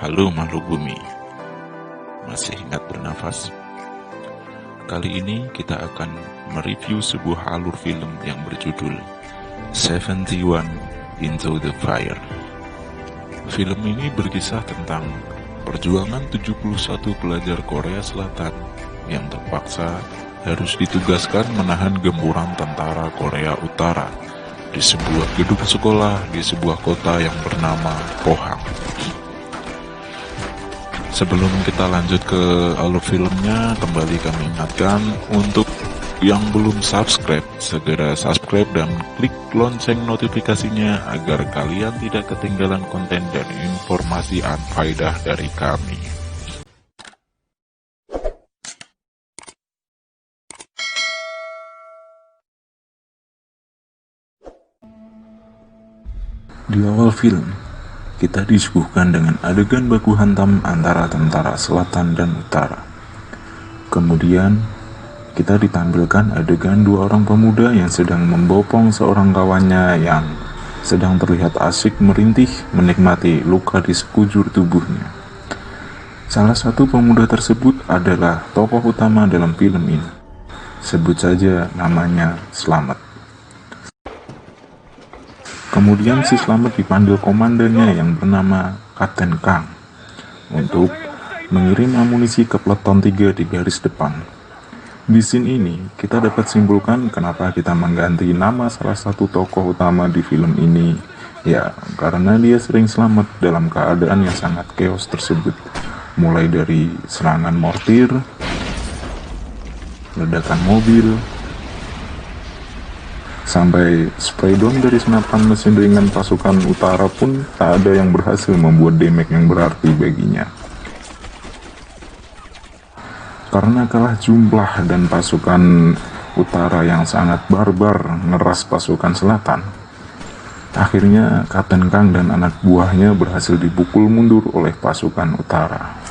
Halo makhluk bumi, masih ingat bernafas? Kali ini kita akan mereview sebuah alur film yang berjudul 71 Into the Fire. Film ini berkisah tentang perjuangan 71 pelajar Korea Selatan yang terpaksa harus ditugaskan menahan gempuran tentara Korea Utara di sebuah gedung sekolah di sebuah kota yang bernama Pohang. Sebelum kita lanjut ke alur filmnya, kembali kami ingatkan untuk yang belum subscribe, segera subscribe dan klik lonceng notifikasinya agar kalian tidak ketinggalan konten dan informasi anfaedah dari kami. Di awal film, kita disuguhkan dengan adegan baku hantam antara tentara selatan dan utara. Kemudian, kita ditampilkan adegan dua orang pemuda yang sedang membopong seorang kawannya yang sedang terlihat asyik merintih menikmati luka di sekujur tubuhnya. Salah satu pemuda tersebut adalah tokoh utama dalam film ini. Sebut saja namanya Slamet. Kemudian si Slamet dipanggil komandannya yang bernama Kapten Kang untuk mengirim amunisi ke peleton 3 di garis depan. Di scene ini kita dapat simpulkan kenapa kita mengganti nama salah satu tokoh utama di film ini. Ya, karena dia sering selamat dalam keadaan yang sangat chaos tersebut. Mulai dari serangan mortir, ledakan mobil, sampai spray down dari senapan mesin ringan pasukan utara pun tak ada yang berhasil membuat damage yang berarti baginya. Karena kalah jumlah dan pasukan utara yang sangat barbar ngeras pasukan selatan, akhirnya Kapten Kang dan anak buahnya berhasil dipukul mundur oleh pasukan utara.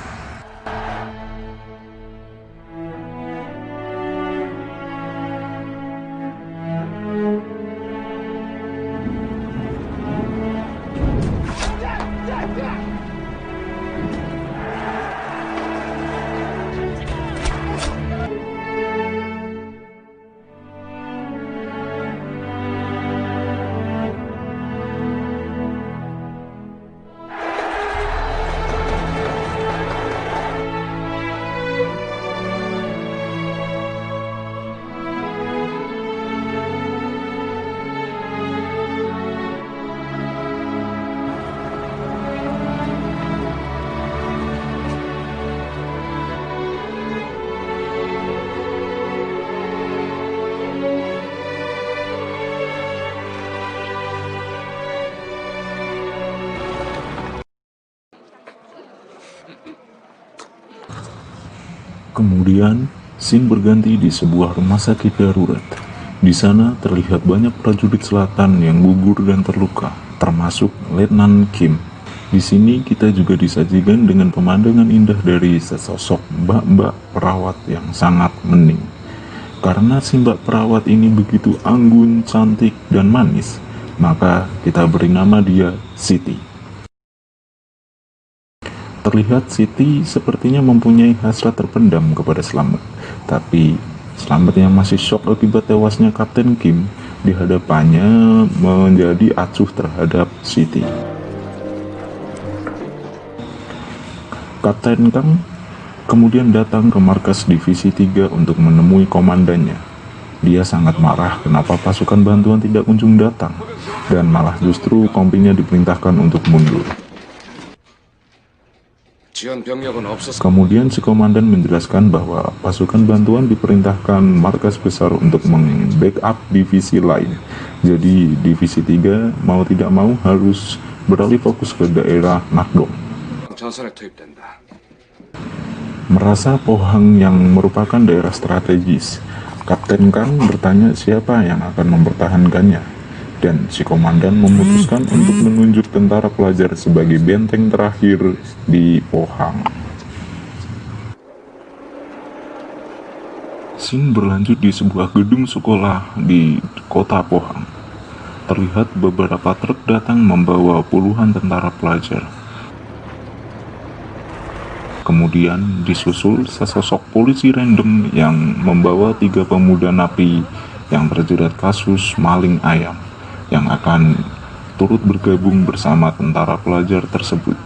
Kemudian, scene berganti di sebuah rumah sakit darurat. Di sana terlihat banyak prajurit selatan yang gugur dan terluka, termasuk Letnan Kim. Di sini kita juga disajikan dengan pemandangan indah dari sesosok mbak-mbak perawat yang sangat mending. Karena si mbak perawat ini begitu anggun, cantik, dan manis, maka kita beri nama dia Siti. Terlihat Siti sepertinya mempunyai hasrat terpendam kepada Slamet, tapi Slamet yang masih shock akibat tewasnya Kapten Kim di hadapannya menjadi acuh terhadap Siti. Kapten Kang kemudian datang ke markas Divisi 3 untuk menemui komandannya. Dia sangat marah kenapa pasukan bantuan tidak kunjung datang, dan malah justru kompinya diperintahkan untuk mundur. Kemudian si komandan menjelaskan bahwa pasukan bantuan diperintahkan markas besar untuk meng-backup divisi lain. Jadi divisi 3 mau tidak mau harus beralih fokus ke daerah Nakdong. Merasa Pohang yang merupakan daerah strategis, Kapten Kang bertanya siapa yang akan mempertahankannya. Dan si komandan memutuskan untuk menunjuk tentara pelajar sebagai benteng terakhir di Pohang. Scene berlanjut di sebuah gedung sekolah di kota Pohang. Terlihat beberapa truk datang membawa puluhan tentara pelajar. Kemudian disusul sesosok polisi random yang membawa 3 pemuda napi yang terjerat kasus maling ayam yang akan turut bergabung bersama tentara pelajar tersebut.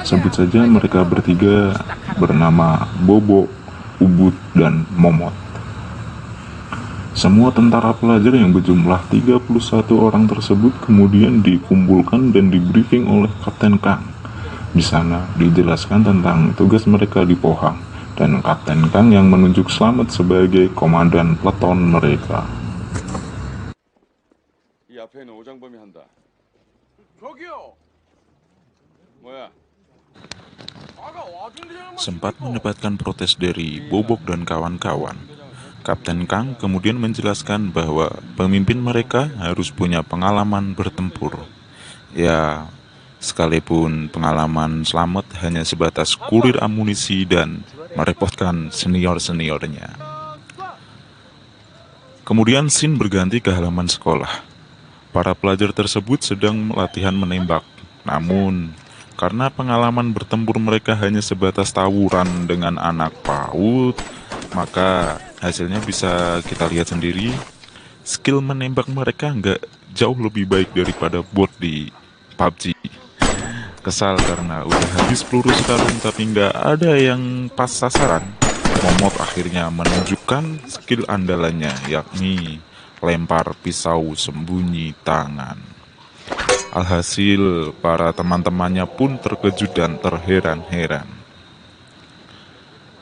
Sebut saja mereka bertiga bernama Bobo, Ubud, dan Momot. Semua tentara pelajar yang berjumlah 31 orang tersebut kemudian dikumpulkan dan dibriefing oleh Kapten Kang. Di sana dijelaskan tentang tugas mereka di Pohang dan Kapten Kang yang menunjuk Slamet sebagai komandan peleton mereka. 이 앞에는 오장범이 한다. 저기요. 뭐야? Sempat mendapatkan protes dari Bobok dan kawan-kawan. Kapten Kang kemudian menjelaskan bahwa pemimpin mereka harus punya pengalaman bertempur. Ya, sekalipun pengalaman Slamet hanya sebatas kurir amunisi dan merepotkan senior-seniornya. Kemudian scene berganti ke halaman sekolah. Para pelajar tersebut sedang latihan menembak. Namun, karena pengalaman bertempur mereka hanya sebatas tawuran dengan anak PAUD, maka hasilnya bisa kita lihat sendiri. Skill menembak mereka nggak jauh lebih baik daripada bot di PUBG. Kesal karena udah habis peluru sekarang tapi nggak ada yang pas sasaran. Momot akhirnya menunjukkan skill andalannya, yakni lempar pisau sembunyi tangan. Alhasil, para teman-temannya pun terkejut dan terheran-heran.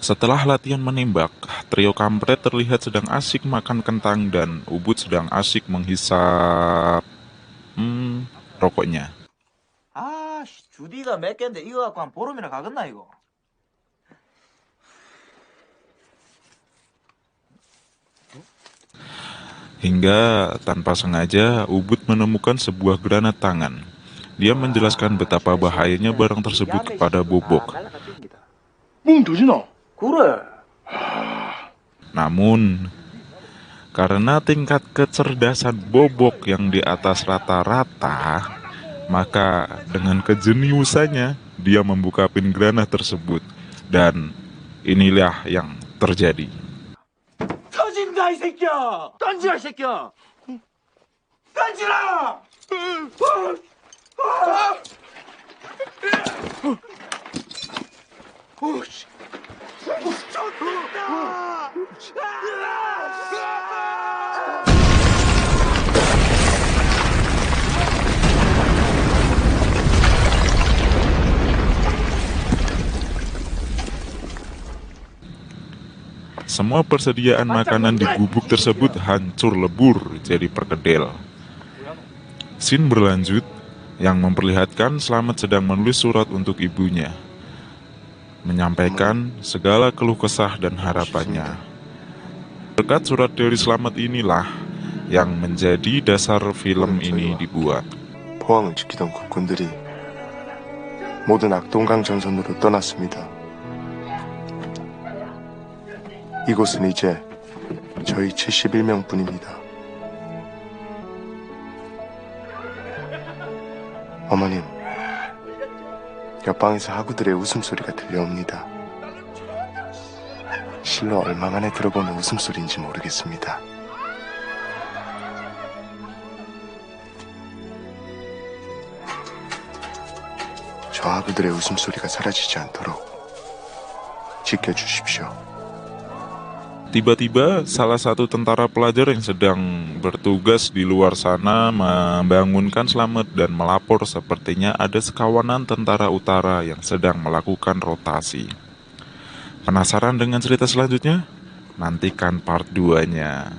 Setelah latihan menembak, trio kampret terlihat sedang asik makan kentang dan Ubud sedang asik menghisap rokoknya. 주디가 몇 개인데 이거 갖고 한 보름이나 가겠나 이거? Hingga tanpa sengaja Ubud menemukan sebuah granat tangan. Dia menjelaskan betapa bahayanya barang tersebut kepada Bobok. Namun, karena tingkat kecerdasan Bobok yang di atas rata-rata, maka dengan kejeniusannya dia membuka pin granat tersebut. Dan inilah yang terjadi. 터진다 이 새끼야! 던지라 이 새끼야! 던지라! Semua persediaan makanan di gubuk tersebut hancur lebur jadi perkedel. Scene berlanjut yang memperlihatkan Slamet sedang menulis surat untuk ibunya, menyampaikan segala keluh kesah dan harapannya. Berkat surat dari Slamet inilah yang menjadi dasar film ini dibuat. 포항을 지키던 국군들이 모든 악동강 전선으로 떠났습니다. 이곳은 이제 저희 71명뿐입니다. 어머님, 옆방에서 하구들의 웃음소리가 들려옵니다. 실로 얼마 만에 들어보는 웃음소리인지 모르겠습니다. 저 하구들의 웃음소리가 사라지지 않도록 지켜주십시오. Tiba-tiba salah satu tentara pelajar yang sedang bertugas di luar sana membangunkan Slamet dan melapor sepertinya ada sekawanan tentara utara yang sedang melakukan rotasi. Penasaran dengan cerita selanjutnya? Nantikan part 2-nya.